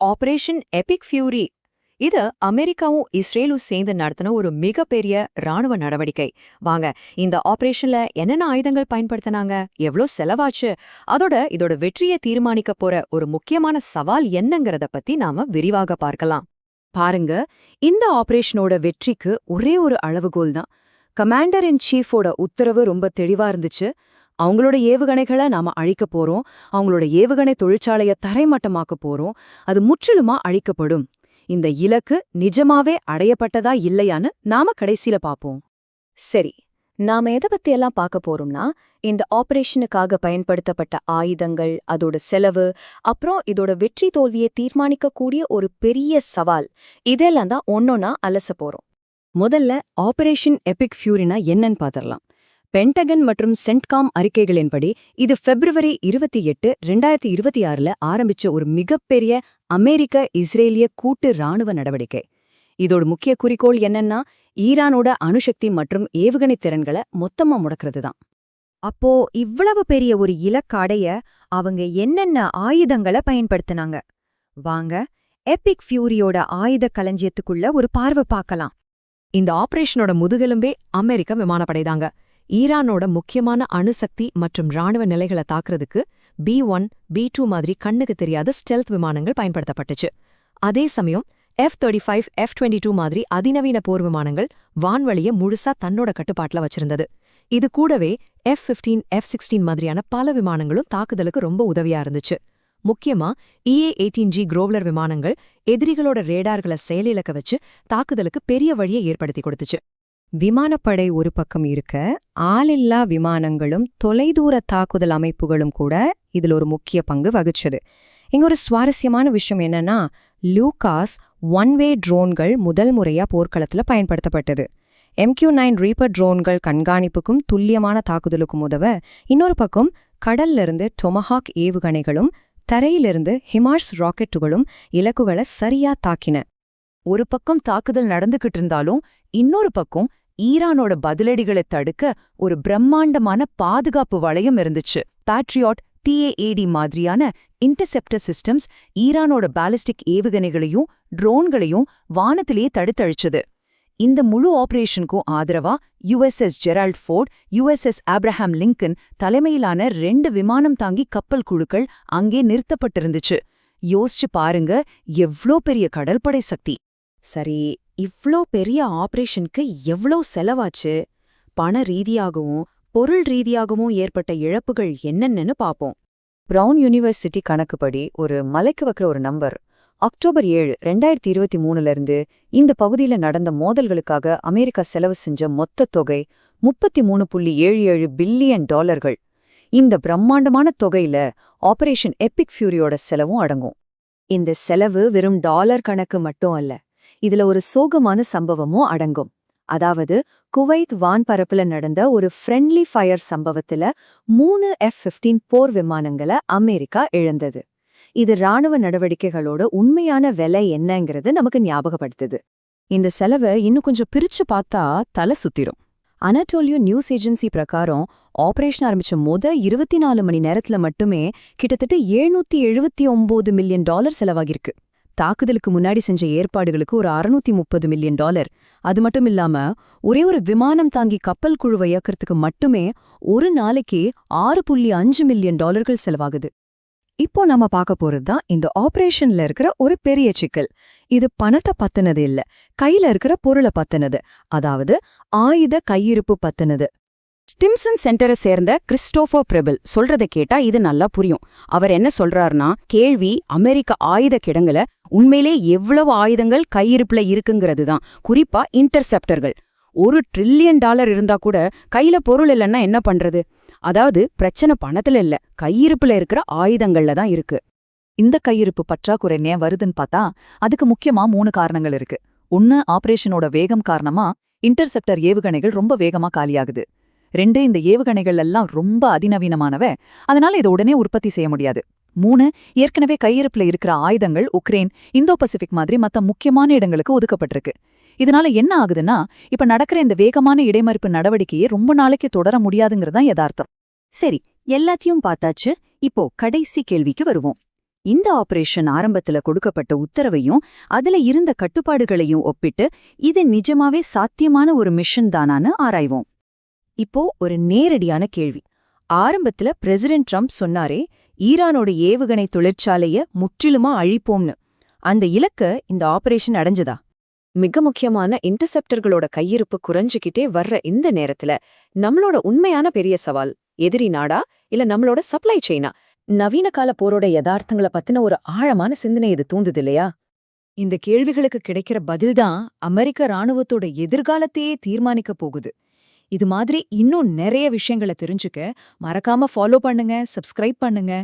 Operation Epic fury இது அமெரிக்காவும் இஸ்ரேலும் சேர்ந்து நடத்தின ஒரு மிகப்பெரிய ராணுவ நடவடிக்கை. வாங்க, இந்த ஆபரேஷன்ல என்னென்ன ஆயுதங்கள் பயன்படுத்தினாங்க, எவ்வளோ செலவாச்சு, இதோட வெற்றியை தீர்மானிக்க போற ஒரு முக்கியமான சவால் என்னங்கறத பத்தி நாம விரிவாக பார்க்கலாம். பாருங்க, இந்த ஆபரேஷனோட வெற்றிக்கு ஒரே ஒரு அளவுகோல் தான். கமாண்டர் இன் சீஃபோட உத்தரவு ரொம்ப தெளிவா இருந்துச்சு. அவங்களோட ஏவுகணைகளை நாம அழிக்க போறோம், அவங்களோட ஏவுகணை தொழிற்சாலைய தரைமட்டமாக்க போறோம், அது முற்றிலுமா அழிக்கப்படும். இந்த இலக்கு நிஜமாவே அடையப்பட்டதா இல்லையான்னு நாம கடைசியில பாப்போம். சரி, நாம எதை பத்தியெல்லாம் பார்க்க போறோம்னா, இந்த ஆபரேஷனுக்காக பயன்படுத்தப்பட்ட ஆயுதங்கள், அதோட செலவு, அப்புறம் இதோட வெற்றி தோல்வியை தீர்மானிக்கக்கூடிய ஒரு பெரிய சவால், இதெல்லாம் தான் ஒன்னொன்னா அலச போறோம். முதல்ல ஆபரேஷன் எபிக் ஃபியூரினா என்னன்னு பாத்திரலாம். பென்டகன் மற்றும் சென்ட்காம் அறிக்கைகளின்படி இது February 28, 2026 ஆரம்பிச்ச ஒரு மிகப்பெரிய அமெரிக்க இஸ்ரேலிய கூட்டு ராணுவ நடவடிக்கை. இதோட முக்கிய குறிக்கோள் என்னன்னா, ஈரானோட அணுசக்தி மற்றும் ஏவுகணை திறன்களை மொத்தமா முடக்கிறது தான். அப்போ இவ்வளவு பெரிய ஒரு இலக்காடைய அவங்க என்னென்ன ஆயுதங்களை பயன்படுத்தினாங்க? வாங்க, எபிக் ஃபியூரியோட ஆயுத களஞ்சியத்துக்குள்ள ஒரு பார்வை பார்க்கலாம். இந்த ஆபரேஷனோட முதுகெலும்பே அமெரிக்க விமானப்படைதாங்க. ஈரானோட முக்கியமான அணுசக்தி மற்றும் ராணுவ நிலைகளை தாக்குறதுக்கு B-1, B-2 மாதிரி கண்ணுக்கு தெரியாத ஸ்டெல்த் விமானங்கள் பயன்படுத்தப்பட்டுச்சு. அதே சமயம் F-35, F-22 மாதிரி அதிநவீன போர் விமானங்கள் வான்வழிய முழுசா தன்னோட கட்டுப்பாட்டுல வச்சிருந்தது. இது கூடவே F-15, F-16 மாதிரியான பல விமானங்களும் தாக்குதலுக்கு ரொம்ப உதவியா இருந்துச்சு. முக்கியமா EA-18G குரோவ்லர் விமானங்கள் எதிரிகளோட ரேடார்களை செயலிழக்க வச்சு தாக்குதலுக்கு பெரிய வழியை ஏற்படுத்தி கொடுத்துச்சு. விமானப்படை ஒரு பக்கம் இருக்க, ஆளில்லா விமானங்களும் தொலைதூர தாக்குதல் அமைப்புகளும் கூட இதுல ஒரு முக்கிய பங்கு வகிச்சது. இங்க ஒரு சுவாரஸ்யமான விஷயம் என்னன்னா, லூகாஸ் ஒன்-வே ட்ரோன்கள் முதல் முறையா போர்க்களத்துல பயன்படுத்தப்பட்டது. MQ-9 ரீப்பர் ட்ரோன்கள் கண்காணிப்புக்கும் துல்லியமான தாக்குதலுக்கும் உதவ, இன்னொரு பக்கம் கடல்ல இருந்து டொமஹாக் ஏவுகணைகளும் தரையிலிருந்து ஹிமார்ஸ் ராக்கெட்டுகளும் இலக்குகளை சரியா தாக்கின. ஒரு பக்கம் தாக்குதல் நடந்துகிட்டு இருந்தாலும் இன்னொரு பக்கம் ஈரானோட பதிலடிகளை தடுக்க ஒரு பிரம்மாண்டமான பாதுகாப்பு வளையம் இருந்துச்சு. பேட்ரியாட் TAAD மாதிரியான இன்டர்செப்டர் சிஸ்டம்ஸ் ஈரானோட பாலிஸ்டிக் ஏவுகணைகளையும் ட்ரோன்களையும் வானத்திலேயே தடுத்தழிச்சது. இந்த முழு ஆபரேஷனுக்கும் ஆதரவா USS Gerald Ford, USS Abraham Lincoln தலைமையிலான 2 விமானம் தாங்கி கப்பல் குழுக்கள் அங்கே நிறுத்தப்பட்டிருந்துச்சு. யோசிச்சு பாருங்க, எவ்ளோ பெரிய கடற்படை சக்தி. சரி, இவ்ளோ பெரிய ஆபரேஷனுக்கு எவ்ளோ செலவாச்சு? பண ரீதியாகவும் பொருள் ரீதியாகவும் ஏற்பட்ட இழப்புகள் என்னென்னு பாப்போம். பிரவுன் யூனிவர்சிட்டி கணக்குப்படி ஒரு மலைக்கு வைக்கிற ஒரு நம்பர், October 7, 2023 இந்த பகுதியில நடந்த மோதல்களுக்காக அமெரிக்கா செலவு செஞ்ச மொத்த தொகை $33.77 பில்லியன். இந்த பிரம்மாண்டமான தொகையில ஆபரேஷன் எபிக் ஃபியூரியோட செலவும் அடங்கும். இந்த செலவு வெறும் டாலர் கணக்கு மட்டும் அல்ல, இதுல ஒரு சோகமான சம்பவமும் அடங்கும். அதாவது, குவைத் வான்பரப்புல நடந்த ஒரு ஃப்ரெண்ட்லி ஃபயர் சம்பவத்துல 3 F-15 போர் விமானங்களை அமெரிக்கா இழந்தது. இது ராணுவ நடவடிக்கைகளோட உண்மையான விலை என்னங்கிறது நமக்கு ஞாபகப்படுத்துது. இந்த செலவை இன்னும் கொஞ்சம் பிரிச்சு பார்த்தா தலை சுத்திரும். அனடோலியோ நியூஸ் ஏஜென்சி பிரகாரம் ஆபரேஷன் ஆரம்பிச்ச 24 மணி நேரத்துல மட்டுமே கிட்டத்தட்ட $779 மில்லியன் செலவாகிருக்கு. தாக்குதலுக்கு முன்னாடி செஞ்ச ஏற்பாடுகளுக்கு ஒரு $630 மில்லியன். அது மட்டும் இல்லாம ஒரே ஒரு விமானம் தாங்கி கப்பல் குழுவை இயக்கிறதுக்கு மட்டுமே ஒரு நாளைக்கு $6.5 மில்லியன் செலவாகுது. இப்போ நாம பார்க்க போறதுதான் இந்த ஆபரேஷன்ல இருக்கிற ஒரு பெரிய சிக்கல். இது பணத்தை பத்தினது இல்ல, கையில இருக்கிற பொருளை பத்தினது, அதாவது ஆயுத கையிருப்பு பத்தினது. ஸ்டிம்சன் சென்டரை சேர்ந்த கிறிஸ்டோபர் பிரெபில் சொல்றதை கேட்டா இது நல்லா புரியும். அவர் என்ன சொல்றாருன்னா, கேள்வி அமெரிக்க ஆயுத கிடங்குல உண்மையிலே எவ்வளவு ஆயுதங்கள் கையிருப்புல இருக்குங்கிறது தான். குறிப்பா இன்டர்செப்டர்கள். $1 ட்ரில்லியன் இருந்தா கூட கையில பொருள் இல்லைன்னா என்ன பண்றது? அதாவது பிரச்சனை பணத்துல இல்ல, கையிருப்புல இருக்கிற ஆயுதங்கள்ல தான் இருக்கு. இந்த கையிருப்பு பற்றாக்குறை ஏன் வருதுன்னு பார்த்தா அதுக்கு முக்கியமா 3 காரணங்கள் இருக்கு. 1, ஆபரேஷனோட வேகம் காரணமா இன்டர்செப்டர் ஏவுகணைகள் ரொம்ப வேகமா காலியாகுது. 2, இந்த ஏவுகணைகள் எல்லாம் ரொம்ப அதிநவீனமானவ, அதனால இதை உடனே உற்பத்தி செய்ய முடியாது. 3, ஏற்கனவே கையிருப்புல இருக்கிற ஆயுதங்கள் உக்ரைன், இந்தோ பசிபிக் மாதிரி மத்த முக்கியமான இடங்களுக்கு ஒதுக்கப்பட்டிருக்கு. இதனால என்ன ஆகுதுன்னா, இப்ப நடக்கிற இந்த வேகமான இடைமறிப்பு நடவடிக்கையே ரொம்ப நாளைக்கு தொடர முடியாதுங்கிறதான் யதார்த்தம். சரி, எல்லாத்தையும் பார்த்தாச்சு. இப்போ கடைசி கேள்விக்கு வருவோம். இந்த ஆபரேஷன் ஆரம்பத்துல கொடுக்கப்பட்ட உத்தரவையும் அதுல இருந்த கட்டுப்பாடுகளையும் ஒப்பிட்டு இது நிஜமாவே சாத்தியமான ஒரு மிஷன் தானான்னு ஆராய்வோம். இப்போ ஒரு நேரடியான கேள்வி. ஆரம்பத்துல பிரசிடென்ட் ட்ரம்ப் சொன்னாரே ஈரானோட ஏவுகணை தொழிற்சாலைய முற்றிலுமா அழிப்போம்னு. அந்த இலக்க இந்த ஆபரேஷன் அடைஞ்சதா? மிக முக்கியமான இன்டர்செப்டர்களோட கையிருப்பு குறைஞ்சுக்கிட்டே வர்ற இந்த நேரத்துல நம்மளோட உண்மையான பெரிய சவால் எதிரி நாடா இல்ல நம்மளோட சப்ளை செயினா? நவீன கால போரோட யதார்த்தங்களை பத்தின ஒரு ஆழமான சிந்தனை இது தூண்டுது இல்லையா? இந்த கேள்விகளுக்கு கிடைக்கிற பதில்தான் அமெரிக்க ராணுவத்தோட எதிர்காலத்தையே தீர்மானிக்க போகுது. இது மாதிரி இன்னும் நிறைய விஷயங்களை தெரிஞ்சுக்க மறக்காம ஃபாலோ பண்ணுங்க, சப்ஸ்கிரைப் பண்ணுங்க.